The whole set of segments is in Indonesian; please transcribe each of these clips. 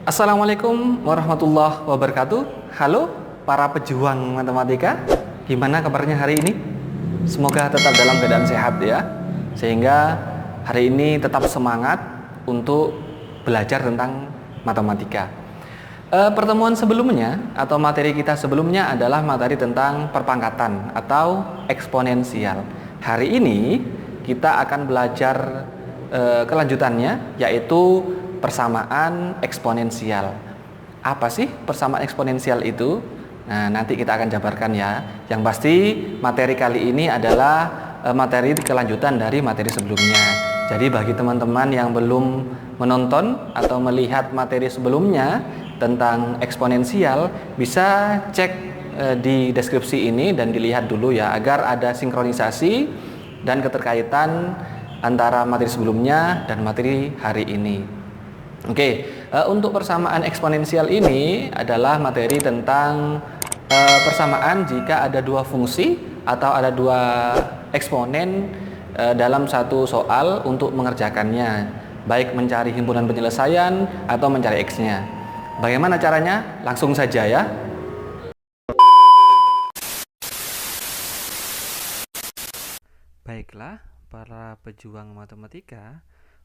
Assalamualaikum warahmatullahi wabarakatuh. Halo para pejuang matematika, gimana kabarnya hari ini? Semoga tetap dalam keadaan sehat ya, sehingga hari ini tetap semangat untuk belajar tentang matematika. Pertemuan sebelumnya atau materi kita sebelumnya adalah materi tentang perpangkatan atau eksponensial. Hari ini kita akan belajar kelanjutannya, yaitu persamaan eksponensial. Apa sih persamaan eksponensial itu? Nah, nanti kita akan jabarkan ya. Yang pasti materi kali ini adalah materi kelanjutan dari materi sebelumnya. Jadi bagi teman-teman yang belum menonton atau melihat materi sebelumnya tentang eksponensial, bisa cek di deskripsi ini dan dilihat dulu ya, agar ada sinkronisasi dan keterkaitan antara materi sebelumnya dan materi hari ini. Oke, untuk persamaan eksponensial ini adalah materi tentang persamaan jika ada dua fungsi atau ada dua eksponen dalam satu soal untuk mengerjakannya, baik mencari himpunan penyelesaian atau mencari X-nya. Bagaimana caranya? Langsung saja ya. Baiklah, para pejuang matematika,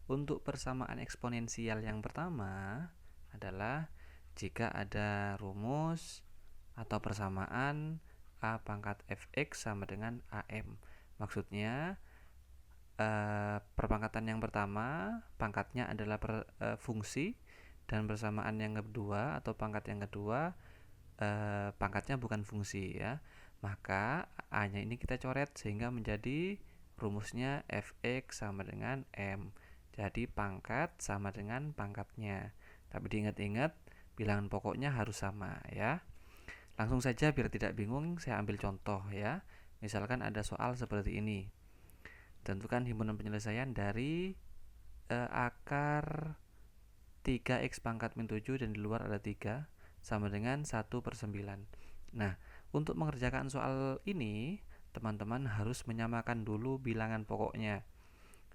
untuk persamaan eksponensial yang pertama adalah jika ada rumus atau persamaan A pangkat fx sama dengan am. Maksudnya perpangkatan yang pertama pangkatnya adalah fungsi, dan persamaan yang kedua atau pangkat yang kedua pangkatnya bukan fungsi ya. Maka A-nya ini kita coret sehingga menjadi rumusnya fx sama dengan m. Jadi pangkat sama dengan pangkatnya. Tapi diingat-ingat bilangan pokoknya harus sama ya. Langsung saja biar tidak bingung, saya ambil contoh ya. Misalkan ada soal seperti ini. Tentukan himpunan penyelesaian dari akar 3x pangkat min 7 dan di luar ada 3 sama dengan 1/9. Nah, untuk mengerjakan soal ini, teman-teman harus menyamakan dulu bilangan pokoknya.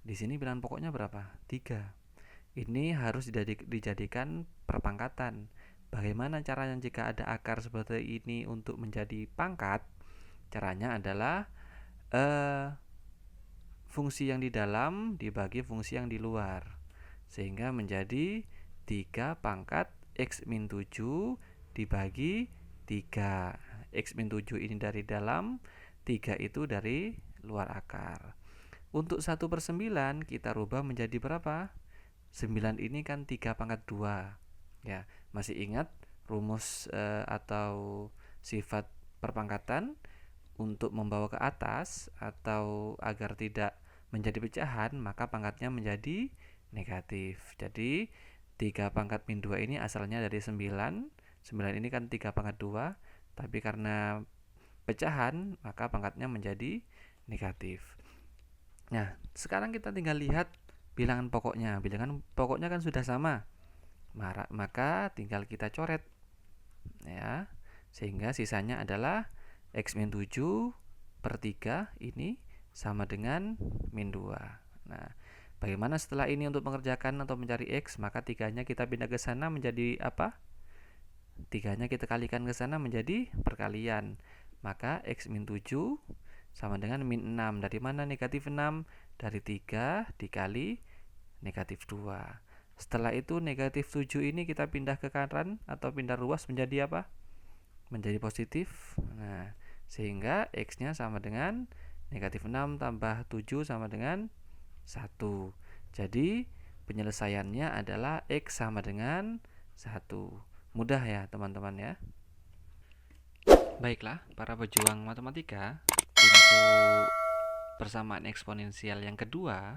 Di sini bilangan pokoknya berapa? 3. Ini harus dijadikan perpangkatan. Bagaimana caranya jika ada akar seperti ini untuk menjadi pangkat? Caranya adalah fungsi yang di dalam dibagi fungsi yang di luar, sehingga menjadi 3 pangkat x min 7 dibagi 3. X min 7 ini dari dalam, 3 itu dari luar akar. Untuk 1/9 kita rubah menjadi berapa? 9 ini kan 3 pangkat 2 ya. Masih ingat rumus atau sifat perpangkatan? Untuk membawa ke atas atau agar tidak menjadi pecahan, maka pangkatnya menjadi negatif. Jadi 3 pangkat min 2 ini asalnya dari 9. 9 ini kan 3 pangkat 2, tapi karena pecahan maka pangkatnya menjadi negatif. Nah, sekarang kita tinggal lihat bilangan pokoknya. Bilangan pokoknya kan sudah sama, maka tinggal kita coret ya, sehingga sisanya adalah x min 7/3 ini sama dengan min 2. Nah, bagaimana setelah ini untuk mengerjakan atau mencari x? Maka 3-nya kita pindah ke sana menjadi apa? 3-nya kita kalikan ke sana menjadi perkalian. Maka x min 7 sama dengan min 6. Dari mana negatif 6? Dari 3 dikali negatif 2. Setelah itu negatif 7 ini kita pindah ke kanan atau pindah ruas menjadi apa? Menjadi positif. Nah, sehingga x-nya sama dengan negatif 6 tambah 7 sama dengan 1. Jadi penyelesaiannya adalah x sama dengan 1. Mudah ya teman-teman ya. Baiklah para pejuang matematika, untuk persamaan eksponensial yang kedua,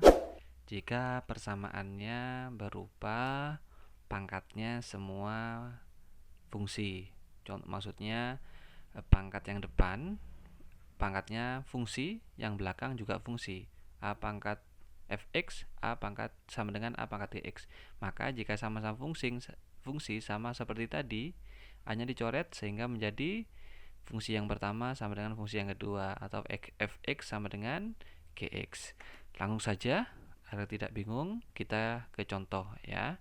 jika persamaannya berupa pangkatnya semua fungsi. Maksudnya pangkat yang depan pangkatnya fungsi, yang belakang juga fungsi. A pangkat fx, A pangkat sama dengan A pangkat dx. Maka jika sama-sama fungsi sama seperti tadi, A-nya dicoret sehingga menjadi fungsi yang pertama sama dengan fungsi yang kedua, atau fx sama dengan gx. Langsung saja, agar tidak bingung, kita ke contoh ya.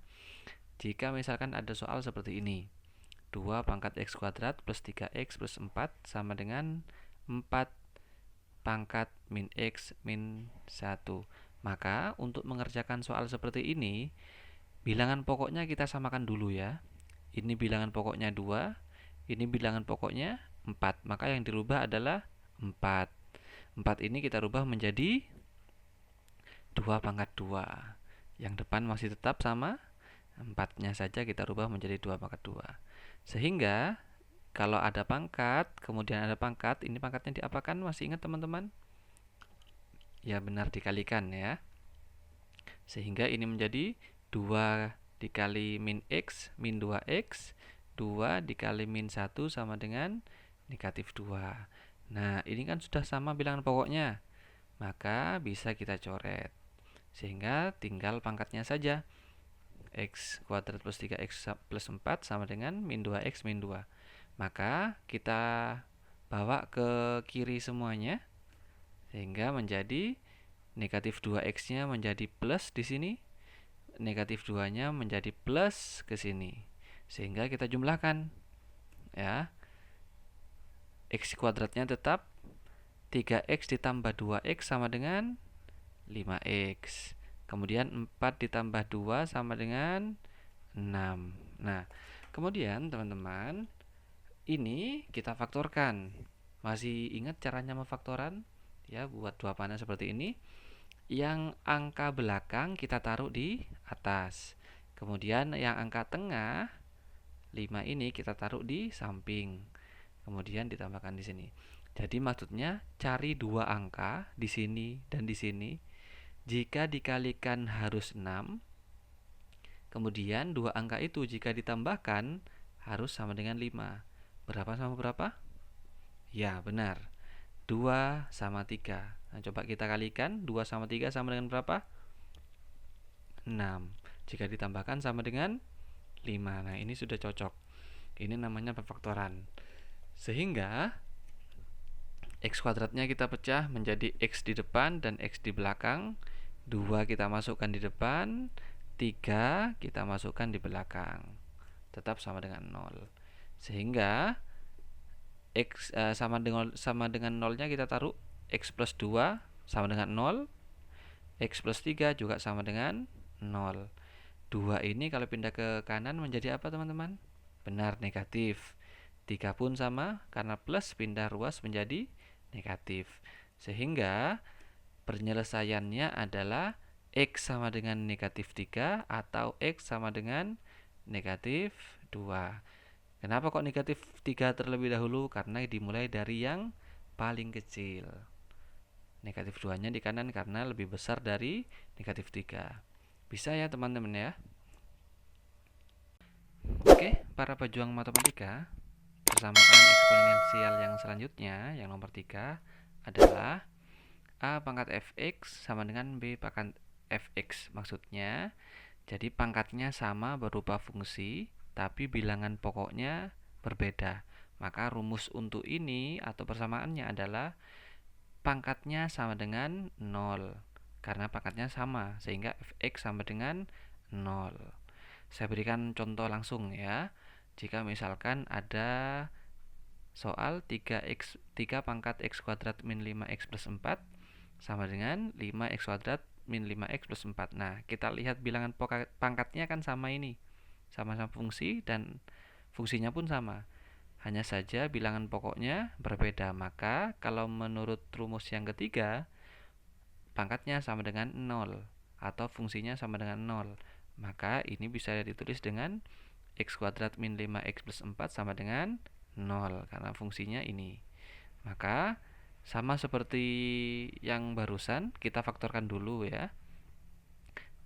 jika misalkan ada soal seperti ini. 2 pangkat X kuadrat plus 3X plus 4 sama dengan 4 pangkat min X min 1. Maka untuk mengerjakan soal seperti ini, bilangan pokoknya kita samakan dulu ya. Ini bilangan pokoknya 2, ini bilangan pokoknya 4. Maka yang dirubah adalah 4. 4 ini kita rubah menjadi 2 pangkat 2. Yang depan masih tetap sama, 4-nya saja kita rubah menjadi 2 pangkat 2. Sehingga kalau ada pangkat, kemudian ada pangkat, ini pangkatnya diapakan? Masih ingat teman-teman? Ya benar, dikalikan ya. Sehingga ini menjadi 2 dikali min X min 2X, 2 dikali min 1 sama dengan negatif 2. Nah, ini kan sudah sama bilangan pokoknya. Maka bisa kita coret. Sehingga tinggal pangkatnya saja. X kuadrat plus 3X plus 4 sama dengan min 2X min 2. Maka kita bawa ke kiri semuanya. Sehingga menjadi negatif 2X-nya menjadi plus di sini. Negatif 2-nya menjadi plus ke sini. Sehingga kita jumlahkan. Ya. X kuadratnya tetap 3X ditambah 2X sama dengan 5X. Kemudian 4 ditambah 2 sama dengan 6. Nah, kemudian teman-teman, ini kita faktorkan. Masih ingat caranya memfaktoran? Ya, buat dua panah seperti ini. Yang angka belakang kita taruh di atas. Kemudian yang angka tengah 5 ini kita taruh di samping. Kemudian ditambahkan di sini. Jadi maksudnya cari dua angka di sini dan di sini. Jika dikalikan harus 6. Kemudian dua angka itu jika ditambahkan harus sama dengan 5. Berapa sama berapa? Ya, benar. 2 sama 3. Nah, coba kita kalikan. 2 sama 3 sama dengan berapa? 6. Jika ditambahkan sama dengan 5. Nah, ini sudah cocok. Ini namanya pemfaktoran. Sehingga X kuadratnya kita pecah menjadi X di depan dan X di belakang. 2 kita masukkan di depan, 3 kita masukkan di belakang. Tetap sama dengan 0. Sehingga X sama dengan 0-nya kita taruh X plus 2 sama dengan 0. X plus 3 juga sama dengan 0. 2 ini kalau pindah ke kanan menjadi apa teman-teman? Benar, negatif. 3 pun sama, karena plus pindah ruas menjadi negatif. Sehingga penyelesaiannya adalah X sama dengan negatif 3 atau X sama dengan negatif 2. Kenapa kok negatif 3 terlebih dahulu? Karena dimulai dari yang paling kecil. Negatif 2-nya di kanan karena lebih besar dari negatif 3. Bisa ya teman-teman ya? Oke, para pejuang matematika, persamaan eksponensial yang selanjutnya, yang nomor 3 adalah A pangkat fx sama dengan B pangkat fx. Maksudnya, jadi pangkatnya sama berupa fungsi, tapi bilangan pokoknya berbeda. Maka rumus untuk ini atau persamaannya adalah pangkatnya sama dengan 0. Karena pangkatnya sama, sehingga fx sama dengan 0. Saya berikan contoh langsung ya. Jika misalkan ada soal 3 pangkat x kuadrat min 5x plus 4 sama dengan 5x kuadrat min 5x plus 4. Nah, kita lihat bilangan pangkatnya kan sama ini. Sama-sama fungsi dan fungsinya pun sama. Hanya saja bilangan pokoknya berbeda. Maka kalau menurut rumus yang ketiga, pangkatnya sama dengan 0 atau fungsinya sama dengan 0. Maka ini bisa ditulis dengan x kuadrat min 5x plus 4 sama dengan 0 karena fungsinya ini. Maka sama seperti yang barusan, kita faktorkan dulu ya.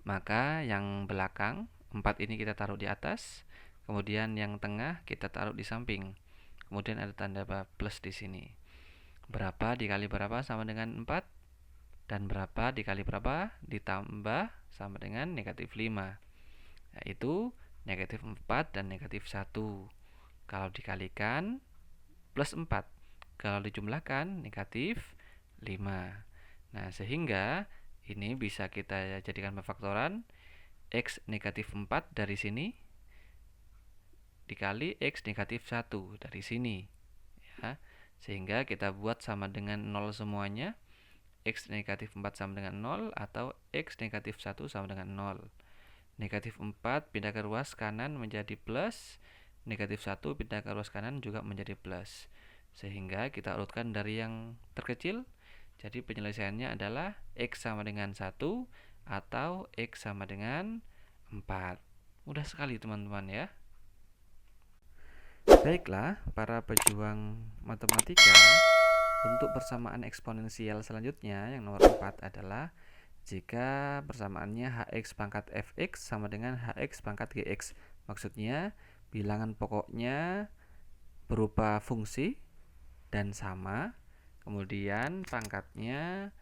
Maka yang belakang 4 ini kita taruh di atas, kemudian yang tengah kita taruh di samping. Kemudian ada tanda plus di sini. Berapa dikali berapa sama dengan 4, dan berapa dikali berapa ditambah sama dengan negatif 5, yaitu negatif 4 dan negatif 1. Kalau dikalikan plus 4, kalau dijumlahkan negatif 5. Nah, sehingga ini bisa kita jadikan pemfaktoran X negatif 4 dari sini dikali X negatif 1 dari sini ya. Sehingga kita buat sama dengan 0 semuanya. X negatif 4 sama dengan 0 atau X negatif 1 sama dengan 0. Negatif 4 pindah ke ruas kanan menjadi plus, negatif 1 pindah ke ruas kanan juga menjadi plus. Sehingga kita urutkan dari yang terkecil. Jadi penyelesaiannya adalah X sama dengan 1 atau X sama dengan 4. Mudah sekali teman-teman ya. Baiklah, para pejuang matematika, untuk persamaan eksponensial selanjutnya yang nomor 4 adalah jika persamaannya hx pangkat fx sama dengan hx pangkat gx. Maksudnya bilangan pokoknya berupa fungsi dan sama, kemudian pangkatnya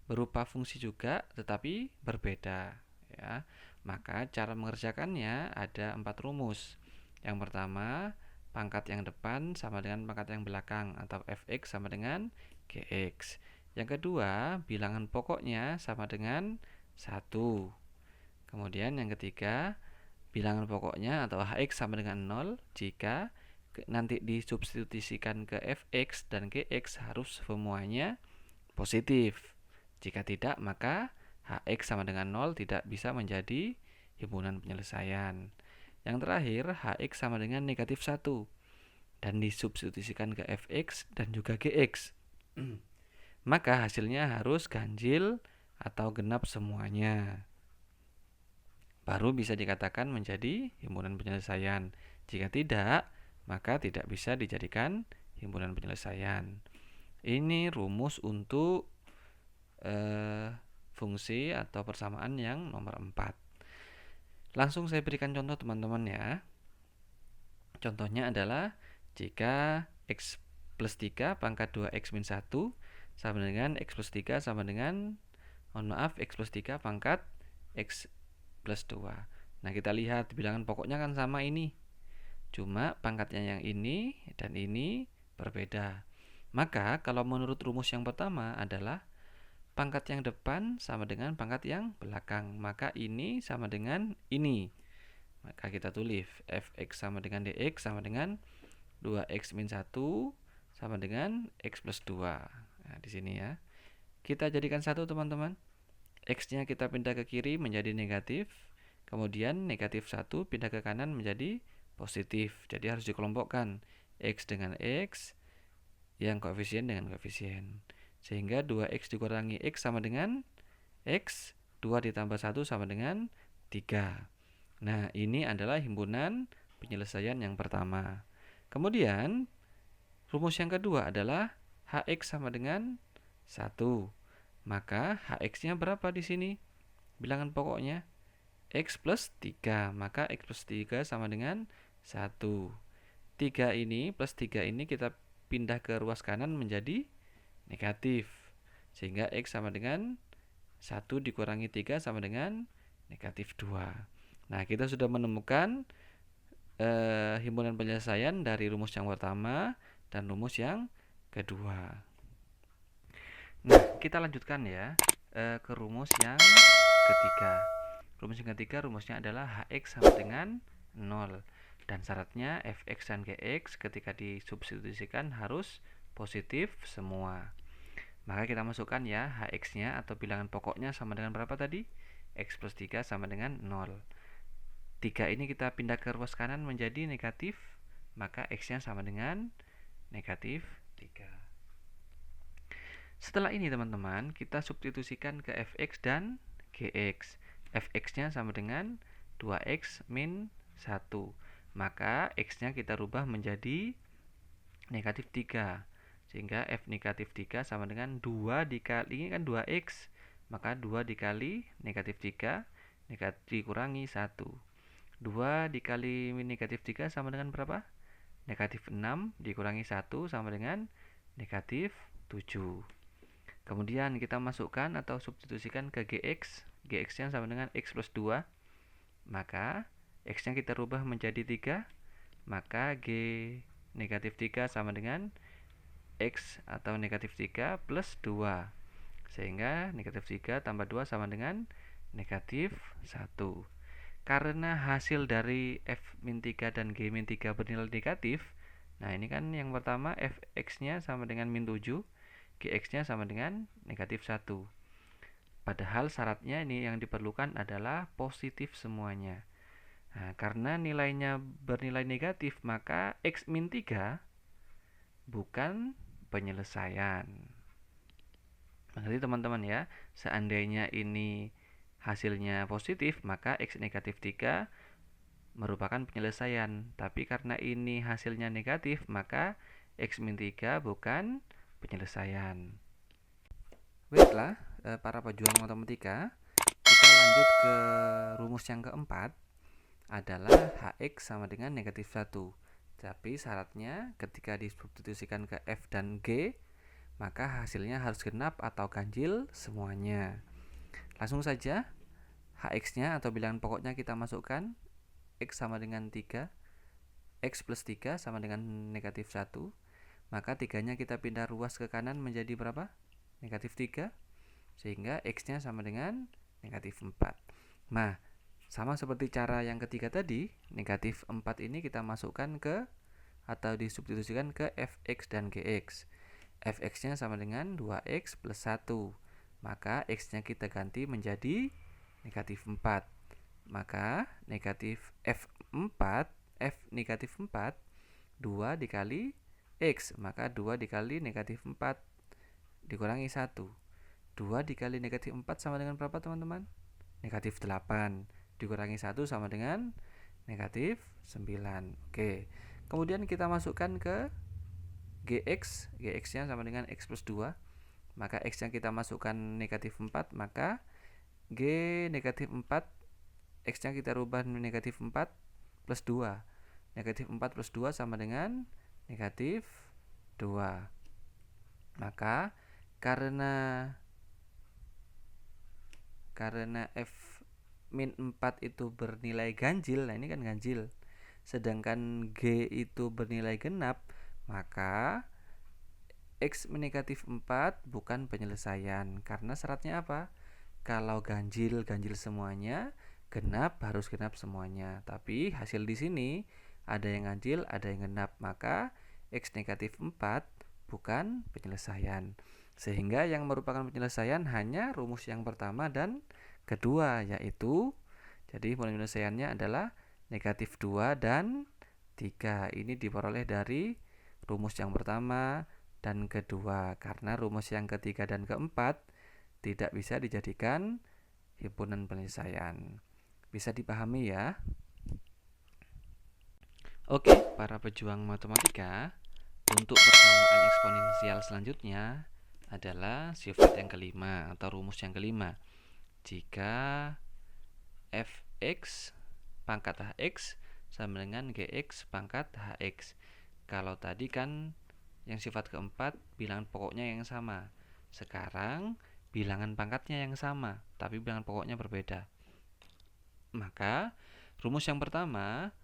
berupa fungsi juga tetapi berbeda ya. Maka cara mengerjakannya ada 4 rumus. Yang pertama, pangkat yang depan sama dengan pangkat yang belakang atau fx sama dengan gx. Yang kedua, bilangan pokoknya sama dengan 1. Kemudian yang ketiga, bilangan pokoknya atau hx sama dengan 0 jika nanti disubstitusikan ke fx dan gx harus semuanya positif. Jika tidak, maka hx sama dengan 0 tidak bisa menjadi himpunan penyelesaian. Yang terakhir, hx sama dengan negatif 1 dan disubstitusikan ke fx dan juga gx. Maka hasilnya harus ganjil atau genap semuanya. Baru bisa dikatakan menjadi himpunan penyelesaian. Jika tidak, maka tidak bisa dijadikan himpunan penyelesaian. Ini rumus untuk fungsi atau persamaan yang nomor 4. Langsung saya berikan contoh teman-teman ya. Contohnya adalah jika x plus 3 pangkat 2x min 1 sama dengan x plus 3 sama dengan x plus 3 pangkat x plus 2. Nah, kita lihat bilangan pokoknya kan sama ini. Cuma pangkatnya yang ini dan ini berbeda. Maka kalau menurut rumus yang pertama adalah pangkat yang depan sama dengan pangkat yang belakang. Maka ini sama dengan ini. Maka kita tulis fx sama dengan dx sama dengan 2x min 1 sama dengan x plus 2. Nah, di sini ya. Kita jadikan satu teman-teman. X-nya kita pindah ke kiri menjadi negatif. Kemudian negatif 1 pindah ke kanan menjadi positif. Jadi harus dikelompokkan. X dengan X, yang koefisien dengan koefisien. Sehingga 2x dikurangi x sama dengan x, 2 ditambah 1 sama dengan 3. Nah, ini adalah himpunan penyelesaian yang pertama. Kemudian, rumus yang kedua adalah hx sama dengan 1. Maka hx-nya berapa di sini? Bilangan pokoknya x plus 3. Maka x plus 3 sama dengan 1. 3 ini plus 3 ini kita pindah ke ruas kanan menjadi negatif. Sehingga x sama dengan 1 dikurangi 3 sama dengan negatif 2. Nah, kita sudah menemukan himpunan penyelesaian dari rumus yang pertama dan rumus yang kedua. Nah, kita lanjutkan ya ke rumus yang ketiga. Rumus yang ketiga rumusnya adalah hx sama dengan 0. Dan syaratnya fx dan gx ketika disubstitusikan harus positif semua. Maka kita masukkan ya hx-nya atau bilangan pokoknya sama dengan berapa tadi? X plus 3 sama dengan 0. 3 ini kita pindah ke ruas kanan menjadi negatif, maka x-nya sama dengan negatif 3. Setelah ini teman-teman, kita substitusikan ke fx dan gx. Fx-nya sama dengan 2x min 1. Maka x-nya kita rubah menjadi negatif 3. Sehingga f negatif 3 sama dengan 2 dikali, ini kan 2x. Maka 2 dikali negatif 3 dikurangi 1. 2 dikali negatif 3 sama dengan berapa? Negatif 6 dikurangi 1 sama dengan negatif 7. Kemudian kita masukkan atau substitusikan ke gx. Gx-nya sama dengan x plus 2. Maka x-nya kita rubah menjadi 3. Maka g negatif 3 sama dengan x atau negatif 3 plus 2. Sehingga negatif 3 tambah 2 sama dengan negatif 1. karena hasil dari f-3 dan g-3 bernilai negatif. Nah, ini kan yang pertama fx-nya sama dengan min 7, gx-nya sama dengan negatif 1. Padahal syaratnya ini yang diperlukan adalah positif semuanya. Nah, karena nilainya bernilai negatif, maka x-3 bukan penyelesaian. Jadi teman-teman ya, seandainya ini hasilnya positif, maka x negatif 3 merupakan penyelesaian. Tapi karena ini hasilnya negatif, maka x-3 bukan penyelesaian. Baiklah, para pejuang matematika, kita lanjut ke rumus yang keempat, adalah hx sama dengan negatif 1. Tapi syaratnya ketika disubstitusikan ke f dan g, maka hasilnya harus genap atau ganjil semuanya. Langsung saja, hx-nya atau bilangan pokoknya kita masukkan, x sama dengan 3, x plus 3 sama dengan negatif 1. Maka 3-nya kita pindah ruas ke kanan menjadi berapa? Negatif 3. Sehingga x-nya sama dengan negatif 4. Nah, sama seperti cara yang ketiga tadi, negatif 4 ini kita masukkan ke atau disubstitusikan ke fx dan gx. Fx-nya sama dengan 2x plus 1. Maka x-nya kita ganti menjadi negatif 4. Maka negatif f4, f negatif 4, 2 dikali x. Maka 2 dikali negatif 4 dikurangi 1. 2 dikali negatif 4 sama dengan berapa teman-teman? Negatif 8. Dikurangi 1 sama dengan negatif 9. Oke. Kemudian kita masukkan ke gx. Gx-nya sama dengan x plus 2. Maka x-nya kita masukkan negatif 4. Maka g negatif 4, x-nya kita rubah negatif 4 plus 2. Negatif 4 plus 2 sama dengan negatif 2. Maka karena f min 4 itu bernilai ganjil, nah ini kan ganjil, sedangkan g itu bernilai genap, maka x negatif 4 bukan penyelesaian. Karena syaratnya apa? Kalau ganjil semuanya, genap harus genap semuanya. Tapi hasil di sini ada yang ganjil, ada yang genap, maka x negatif 4 bukan penyelesaian. Sehingga yang merupakan penyelesaian hanya rumus yang pertama dan kedua, yaitu jadi penyelesaiannya adalah negatif 2 dan 3. Ini diperoleh dari rumus yang pertama dan kedua. Karena rumus yang ketiga dan keempat tidak bisa dijadikan himpunan penyelesaian. Bisa dipahami ya? Oke, para pejuang matematika, untuk persamaan eksponensial selanjutnya adalah sifat yang kelima atau rumus yang kelima. Jika fx pangkat hx sama dengan gx pangkat hx. Kalau tadi kan yang sifat keempat bilangan pokoknya yang sama. Sekarang bilangan pangkatnya yang sama, tapi bilangan pokoknya berbeda. Maka rumus yang pertama,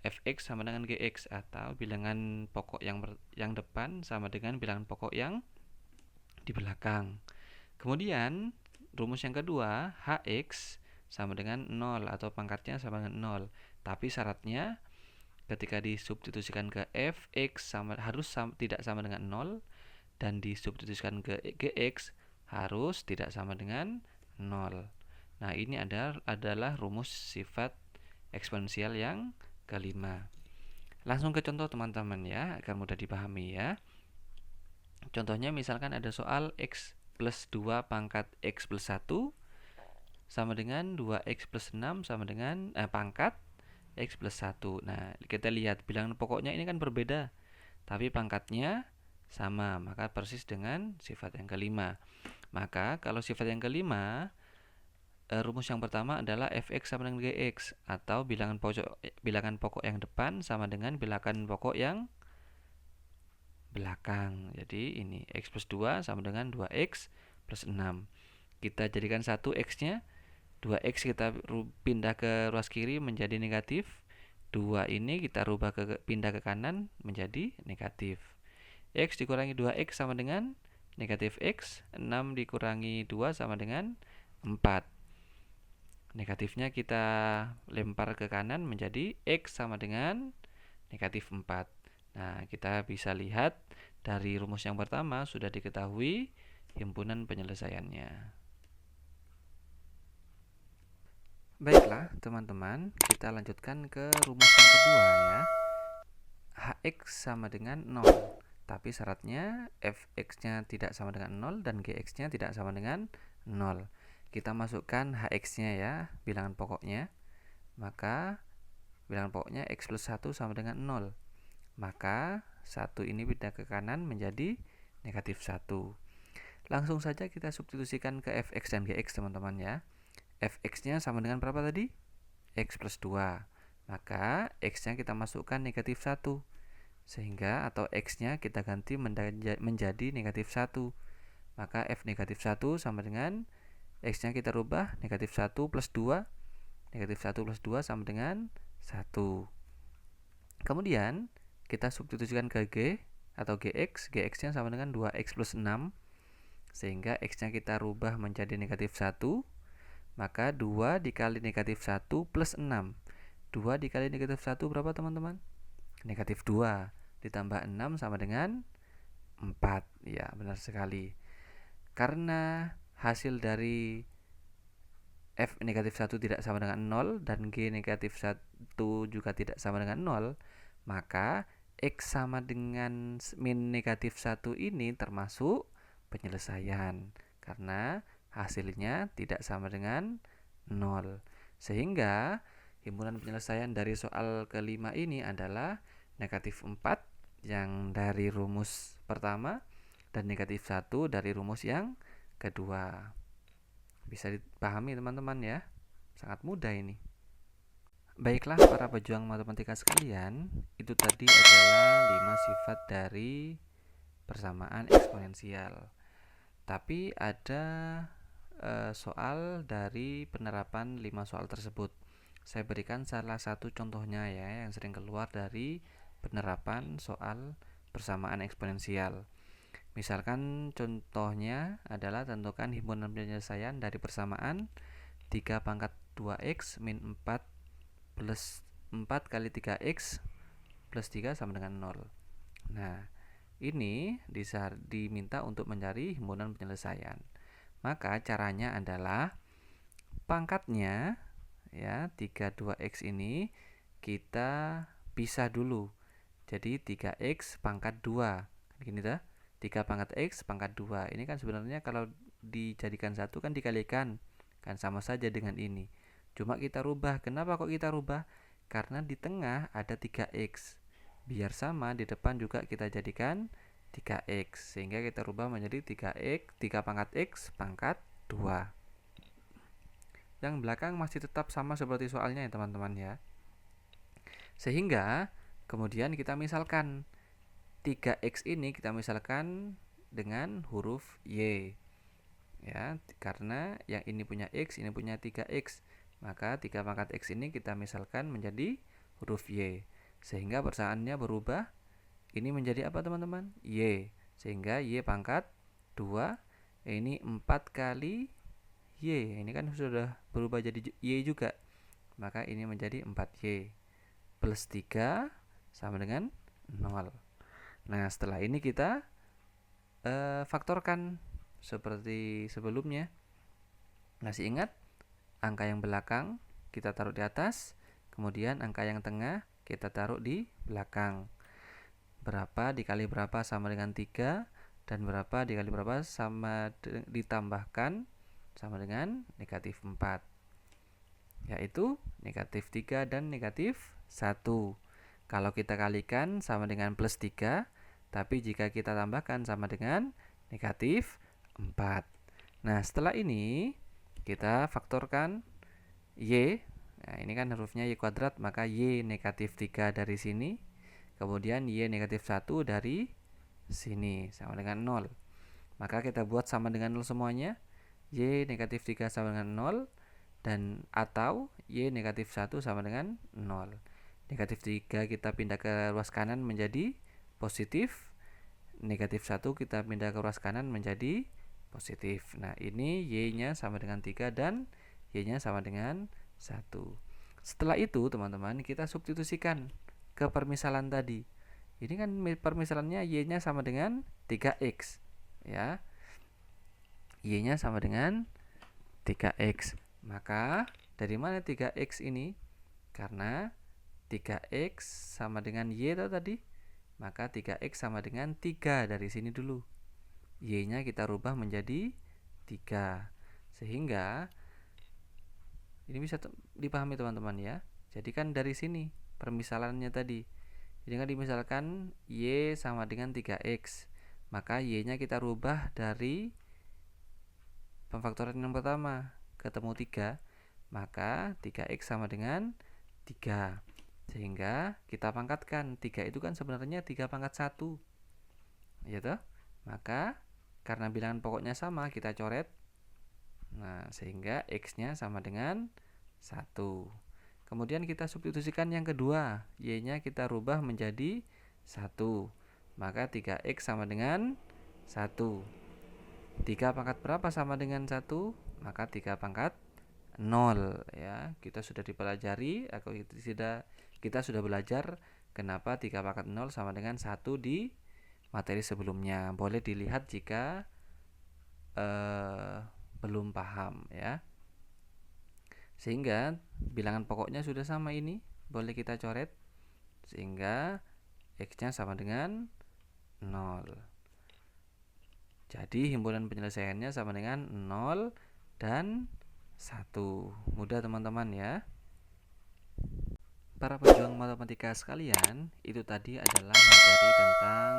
fx sama dengan gx, atau bilangan pokok yang depan sama dengan bilangan pokok yang di belakang. Kemudian rumus yang kedua, hx sama dengan 0 atau pangkatnya sama dengan 0. Tapi syaratnya ketika disubstitusikan ke fx tidak sama dengan 0, dan disubstitusikan ke gx harus tidak sama dengan 0. Nah, ini adalah rumus sifat eksponensial yang kelima. Langsung ke contoh teman-teman ya, agar mudah dipahami ya. Contohnya misalkan ada soal x plus 2 pangkat x plus 1 sama dengan 2x plus 6 sama dengan pangkat x plus 1. Nah, kita lihat bilangan pokoknya ini kan berbeda, tapi pangkatnya sama, maka persis dengan sifat yang kelima. Maka kalau sifat yang kelima, rumus yang pertama adalah fx sama dengan gx, atau bilangan pokok yang depan sama dengan bilangan pokok yang belakang. Jadi ini x plus 2 sama dengan 2x plus 6. Kita jadikan 1 x-nya, 2x kita pindah ke ruas kiri menjadi negatif. 2 ini kita pindah ke kanan menjadi negatif. X dikurangi 2x sama dengan negatif x. 6 dikurangi 2 sama dengan 4. Negatifnya kita lempar ke kanan menjadi X sama dengan negatif 4. Nah, kita bisa lihat dari rumus yang pertama sudah diketahui himpunan penyelesaiannya. Baiklah, teman-teman, kita lanjutkan ke rumus yang kedua ya. Hx sama dengan 0. Tapi syaratnya fx-nya tidak sama dengan 0 dan gx-nya tidak sama dengan 0. Kita masukkan hx-nya ya, bilangan pokoknya. Maka bilangan pokoknya x plus 1 sama dengan 0. Maka 1 ini pindah ke kanan menjadi negatif 1. Langsung saja kita substitusikan ke fx dan gx, teman-teman ya. Fx-nya sama dengan berapa tadi? X plus 2. Maka x-nya kita masukkan negatif 1. Sehingga atau x-nya kita ganti menjadi negatif 1. Maka f negatif 1 sama dengan x-nya kita rubah negatif 1 plus 2. Negatif 1 plus 2 sama dengan 1. Kemudian kita substitusikan ke g atau gx. Gx-nya sama dengan 2x plus 6. Sehingga x-nya kita rubah menjadi negatif 1. Maka 2 dikali negatif 1 plus 6. 2 dikali negatif 1 berapa, teman-teman? Negatif 2 ditambah 6 sama dengan 4. Ya, benar sekali. Karena hasil dari f negatif 1 tidak sama dengan 0 dan g negatif 1 juga tidak sama dengan 0, maka x sama dengan min negatif 1 ini termasuk penyelesaian karena hasilnya tidak sama dengan 0. Sehingga himpunan penyelesaian dari soal kelima ini adalah negatif 4 yang dari rumus pertama dan negatif 1 dari rumus yang kedua. Bisa dipahami, teman-teman ya. Sangat mudah ini. Baiklah para pejuang matematika sekalian, itu tadi adalah 5 sifat dari persamaan eksponensial. Tapi ada soal dari penerapan 5 soal tersebut. Saya berikan salah satu contohnya ya, yang sering keluar dari penerapan soal persamaan eksponensial. Misalkan contohnya adalah tentukan himpunan penyelesaian dari persamaan 3 pangkat 2x min 4 plus 4 kali 3x plus 3 sama dengan 0. Nah, ini diminta untuk mencari himpunan penyelesaian. Maka caranya adalah pangkatnya ya 32x ini kita pisah dulu. Jadi 3x pangkat 2. Gini dah. 3 pangkat x pangkat 2. Ini kan sebenarnya kalau dijadikan satu kan dikalikan. Kan sama saja dengan ini. Cuma kita rubah. Kenapa kok kita rubah? Karena di tengah ada 3x. Biar sama, di depan juga kita jadikan 3x. Sehingga kita rubah menjadi 3x, 3 pangkat x pangkat 2. Yang belakang masih tetap sama seperti soalnya ya, teman-teman ya. Sehingga kemudian kita misalkan 3x ini kita misalkan dengan huruf y. Ya, karena yang ini punya x, ini punya 3x. Maka 3 pangkat x ini kita misalkan menjadi huruf y. Sehingga persamaannya berubah. Ini menjadi apa, teman-teman? Y. Sehingga y pangkat 2. Ini 4 kali y. Ini kan sudah berubah jadi y juga. Maka ini menjadi 4y. Plus 3 sama dengan 0. Nah, setelah ini kita faktorkan seperti sebelumnya. Masih ingat? Angka yang belakang kita taruh di atas, kemudian angka yang tengah kita taruh di belakang. Berapa dikali berapa sama dengan 3, dan berapa dikali berapa sama ditambahkan sama dengan negatif 4. Yaitu negatif 3 dan negatif 1. Kalau kita kalikan sama dengan plus 3, tapi jika kita tambahkan sama dengan negatif 4. Nah, setelah ini kita faktorkan y. Nah, ini kan hurufnya y kuadrat, maka y negatif 3 dari sini. Kemudian y negatif 1 dari sini sama dengan 0. Maka kita buat sama dengan 0 semuanya. Y negatif 3 sama dengan 0. Dan atau y negatif 1 sama dengan 0. Negatif 3 kita pindah ke ruas kanan menjadi positif. Negatif 1 kita pindah ke ruas kanan menjadi positif. Nah, ini y-nya sama dengan 3 dan Y-nya sama dengan 1. Setelah itu teman-teman kita substitusikan ke permisalan tadi. Ini kan permisalannya Y-nya sama dengan 3X ya. Y-nya sama dengan 3X. Maka dari mana 3X ini? Karena 3X sama dengan Y tadi. Maka 3X sama dengan 3 dari sini dulu. Y-nya kita rubah menjadi 3. Sehingga ini bisa dipahami teman-teman ya. Jadi kan dari sini permisalannya tadi. Jadi kan dimisalkan Y sama dengan 3X. Maka Y-nya kita rubah dari pemfaktoran yang pertama ketemu 3. Maka 3X sama dengan 3. Sehingga kita pangkatkan. 3 itu kan sebenarnya 3 pangkat 1. Ya toh? Maka karena bilangan pokoknya sama, kita coret. Nah, sehingga X-nya sama dengan 1. Kemudian kita substitusikan yang kedua. Y-nya kita rubah menjadi 1. Maka 3X sama dengan 1. 3 pangkat berapa sama dengan 1? Maka 3 pangkat 0 ya. Kita sudah dipelajari atau kita sudah belajar kenapa 3 pangkat 0 sama dengan 1 di materi sebelumnya. Boleh dilihat jika belum paham ya. Sehingga bilangan pokoknya sudah sama ini, boleh kita coret. Sehingga X-nya sama dengan 0. Jadi himpunan penyelesaiannya sama dengan 0 dan 1. Mudah teman-teman ya. Para pejuang matematika sekalian, itu tadi adalah materi tentang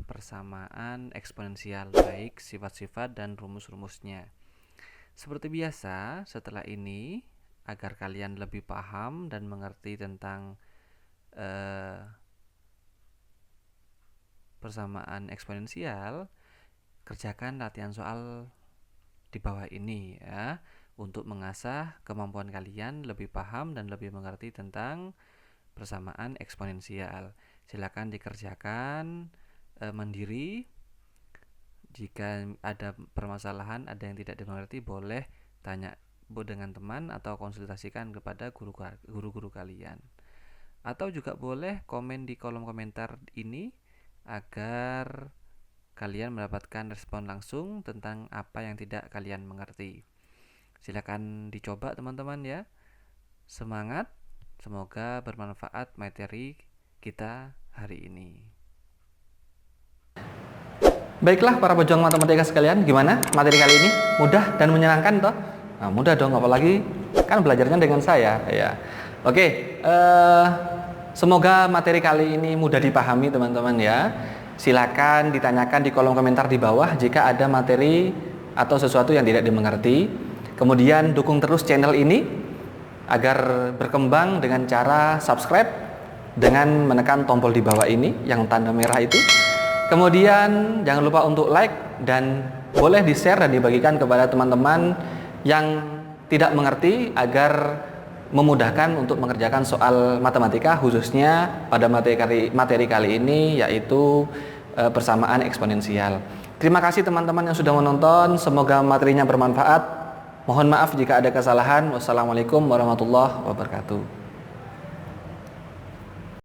persamaan eksponensial, baik sifat-sifat dan rumus-rumusnya. Seperti biasa, setelah ini agar kalian lebih paham dan mengerti tentang persamaan eksponensial, kerjakan latihan soal di bawah ini ya, untuk mengasah kemampuan kalian lebih paham dan lebih mengerti tentang persamaan eksponensial. Silakan dikerjakan mandiri. Jika ada permasalahan, ada yang tidak dimengerti, boleh tanya dengan teman atau konsultasikan kepada guru-guru kalian. Atau juga boleh komen di kolom komentar ini agar kalian mendapatkan respon langsung tentang apa yang tidak kalian mengerti. Silakan dicoba teman-teman ya. Semangat, semoga bermanfaat materi kita hari ini. Baiklah para pejuang matematika sekalian, gimana materi kali ini? Mudah dan menyenangkan toh? Nah, mudah dong, apalagi kan belajarnya dengan saya ya. Oke, semoga materi kali ini mudah dipahami teman-teman ya. Silakan ditanyakan di kolom komentar di bawah jika ada materi atau sesuatu yang tidak dimengerti. Kemudian dukung terus channel ini agar berkembang dengan cara subscribe dengan menekan tombol di bawah ini yang tanda merah itu. Kemudian jangan lupa untuk like dan boleh di-share dan dibagikan kepada teman-teman yang tidak mengerti agar memudahkan untuk mengerjakan soal matematika, khususnya pada materi kali ini yaitu persamaan eksponensial. Terima kasih teman-teman yang sudah menonton, semoga materinya bermanfaat. Mohon maaf jika ada kesalahan. Wassalamualaikum warahmatullahi wabarakatuh.